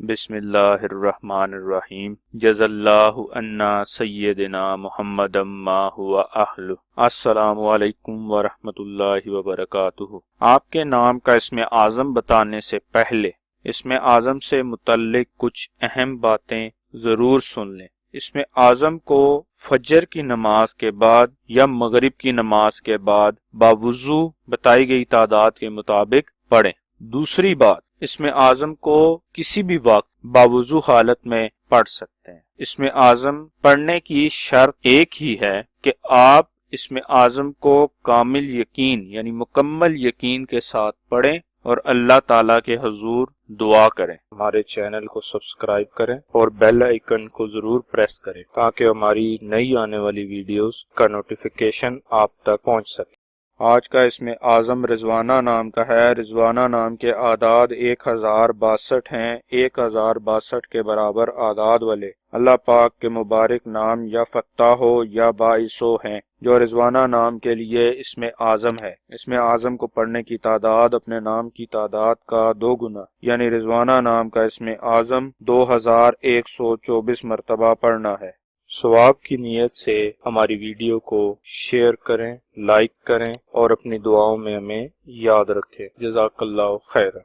बिस्मिल्लाहिर्रहमानिर्रहीम जज़ल्लाहु अन्ना सय्यदना मुहम्मदम मा हुवा अहलु। अस्सलामु अलैकुम व रहमतुल्लाहि व बरकातुहू। आपके नाम का इसमें आज़म बताने से पहले इसमें आज़म से मुतल्लिक कुछ अहम बातें ज़रूर सुन लें। इसमें आज़म को फजर की नमाज के बाद या मगरिब की नमाज के बाद बावुज़ू बताई गई तादाद के मुताबिक पढ़ें। दूसरी बात, इसमें आज़म को किसी भी वक्त बावुज़ू हालत में पढ़ सकते हैं। इसमें आज़म पढ़ने की शर्त एक ही है कि आप इसमें आज़म को कामिल यकीन यानी मुकम्मल यकीन के साथ पढ़ें और अल्लाह ताला के हुजूर दुआ करें। हमारे चैनल को सब्सक्राइब करें और बेल आइकन को जरूर प्रेस करें ताकि हमारी नई आने वाली वीडियोस का नोटिफिकेशन आप तक पहुंच सके। आज का इसमें आज़म रिजवाना नाम का है। रिजवाना नाम के आदाद 1062 हैं। 1062 के बराबर आदाद वाले अल्लाह पाक के मुबारक नाम या फत्ताह हो या बाइसो हैं जो रिजवाना नाम के लिए इसमें आज़म है। इसमें आज़म को पढ़ने की तादाद अपने नाम की तादाद का 2 गुना यानी रिजवाना नाम का इसमें आज़म 2124 मरतबा पढ़ना है। सवाब की नीयत से हमारी वीडियो को शेयर करें, लाइक करें और अपनी दुआओं में हमें याद रखें। जज़ाकल्लाहु खैर।